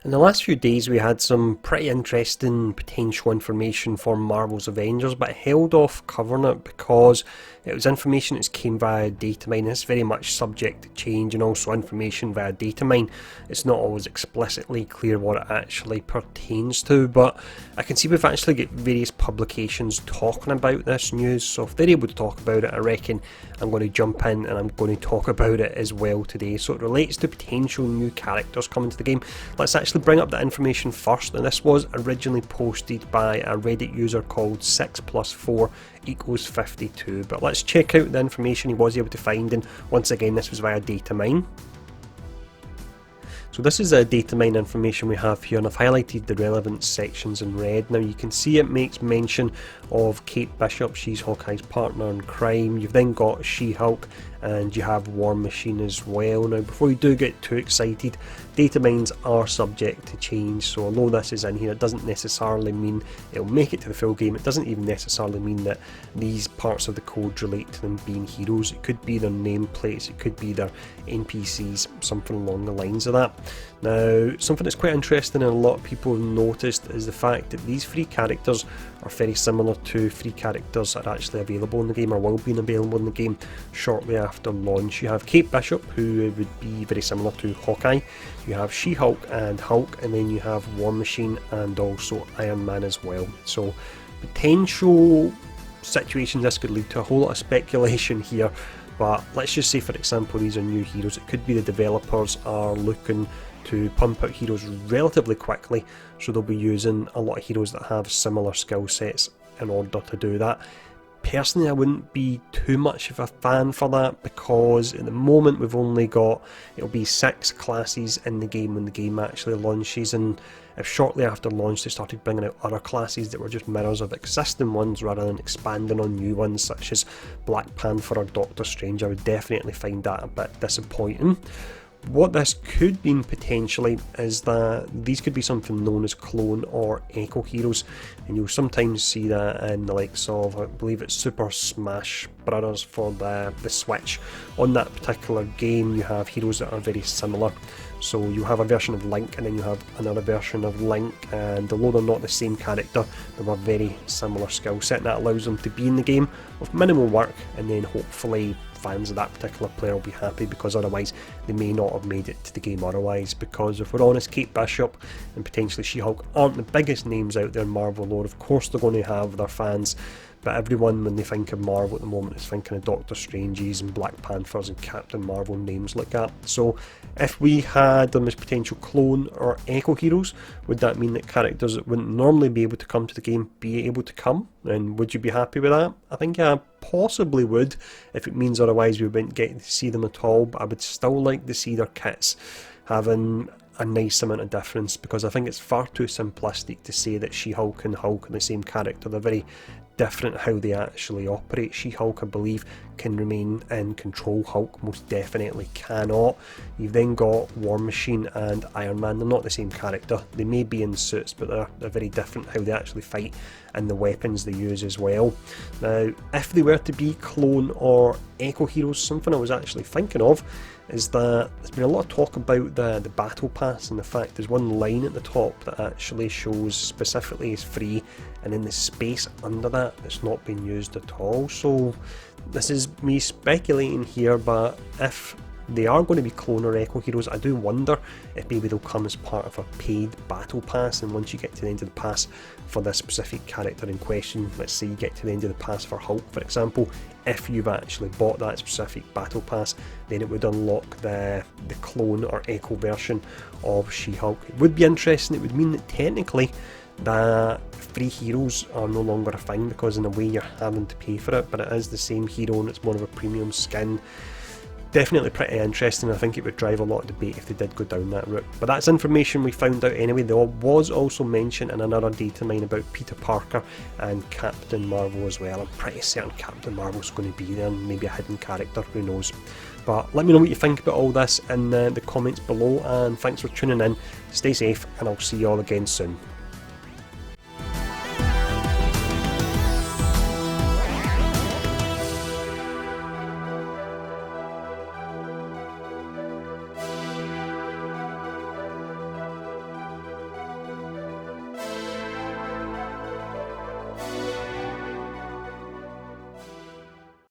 In the last few days we had some pretty interesting potential information for Marvel's Avengers, but I held off covering it because it was information that came via datamine. It's very much subject to change, and also information via datamine. It's not always explicitly clear what it actually pertains to, but I can see we've actually got various publications talking about this news, so if they're able to talk about it, I reckon I'm going to jump in and I'm going to talk about it as well today. So it relates to potential new characters coming to the game. Let's actually bring up that information first, and this was originally posted by a Reddit user called 6 plus 4 equals 52, but let's check out the information he was able to find, and once again this was via datamine. So this is a datamine information we have here, and I've highlighted the relevant sections in red. Now you can see it makes mention of Kate Bishop, she's Hawkeye's partner in crime. You've then got She-Hulk, and you have War Machine as well. Now before you do get too excited, datamines are subject to change, so although this is in here, it doesn't necessarily mean it'll make it to the full game. It doesn't even necessarily mean that these parts of the code relate to them being heroes. It could be their nameplates, it could be their NPCs, something along the lines of that. Now, something that's quite interesting and a lot of people have noticed is the fact that these free characters are very similar to free characters that are actually available in the game, or will be available in the game shortly after launch. You have Kate Bishop, who would be very similar to Hawkeye. You have She-Hulk and Hulk, and then you have War Machine and also Iron Man as well. So potential situations this could lead to, a whole lot of speculation here, but let's just say for example these are new heroes. It could be the developers are looking to pump out heroes relatively quickly, so they'll be using a lot of heroes that have similar skill sets in order to do that. Personally, I wouldn't be too much of a fan for that, because at the moment we've only got, it'll be 6 classes in the game when the game actually launches, and if shortly after launch they started bringing out other classes that were just mirrors of existing ones rather than expanding on new ones such as Black Panther or Doctor Strange, I would definitely find that a bit disappointing. What this could mean potentially is that these could be something known as clone or echo heroes, and you'll sometimes see that in the likes of, I believe it's Super Smash Brothers for the Switch. On that particular game you have heroes that are very similar, so you have a version of Link and then you have another version of Link, and although they're not the same character, they have a very similar skill set, and that allows them to be in the game with minimal work, and then hopefully fans of that particular player will be happy, because otherwise they may not have made it to the game otherwise. Because if we're honest, Kate Bishop and potentially She-Hulk aren't the biggest names out there in Marvel lore. Of course they're going to have their fans, but everyone when they think of Marvel at the moment is thinking of Doctor Stranges and Black Panthers and Captain Marvel, names like that. So if we had them as potential clone or echo heroes, would that mean that characters that wouldn't normally be able to come to the game be able to come? And would you be happy with that? I think I possibly would, if it means otherwise we wouldn't get to see them at all, but I would still like to see their kits having a nice amount of difference, because I think it's far too simplistic to say that She-Hulk and Hulk are the same character. They're very different how they actually operate. She-Hulk, I believe, can remain in control. Hulk most definitely cannot. You've then got War Machine and Iron Man. They're not the same character. They may be in suits, but they're very different how they actually fight and the weapons they use as well. Now, if they were to be clone or echo heroes, something I was actually thinking of is that there's been a lot of talk about the battle pass, and the fact there's one line at the top that actually shows specifically is free, and in the space under that it's not been used at all. So this is me speculating here, but if they are going to be clone or echo heroes, I do wonder if maybe they'll come as part of a paid battle pass, and once you get to the end of the pass for this specific character in question, let's say you get to the end of the pass for Hulk for example, if you've actually bought that specific battle pass, then it would unlock the clone or echo version of She-Hulk. It would be interesting. It would mean that technically that free heroes are no longer a thing, because in a way you're having to pay for it, but it is the same hero and it's more of a premium skin. Definitely pretty interesting. I think it would drive a lot of debate if they did go down that route. But that's information we found out anyway. There was also mention in another datamine about Peter Parker and Captain Marvel as well. I'm pretty certain Captain Marvel's going to be there, and maybe a hidden character, who knows. But let me know what you think about all this in the comments below, and thanks for tuning in. Stay safe, and I'll see you all again soon.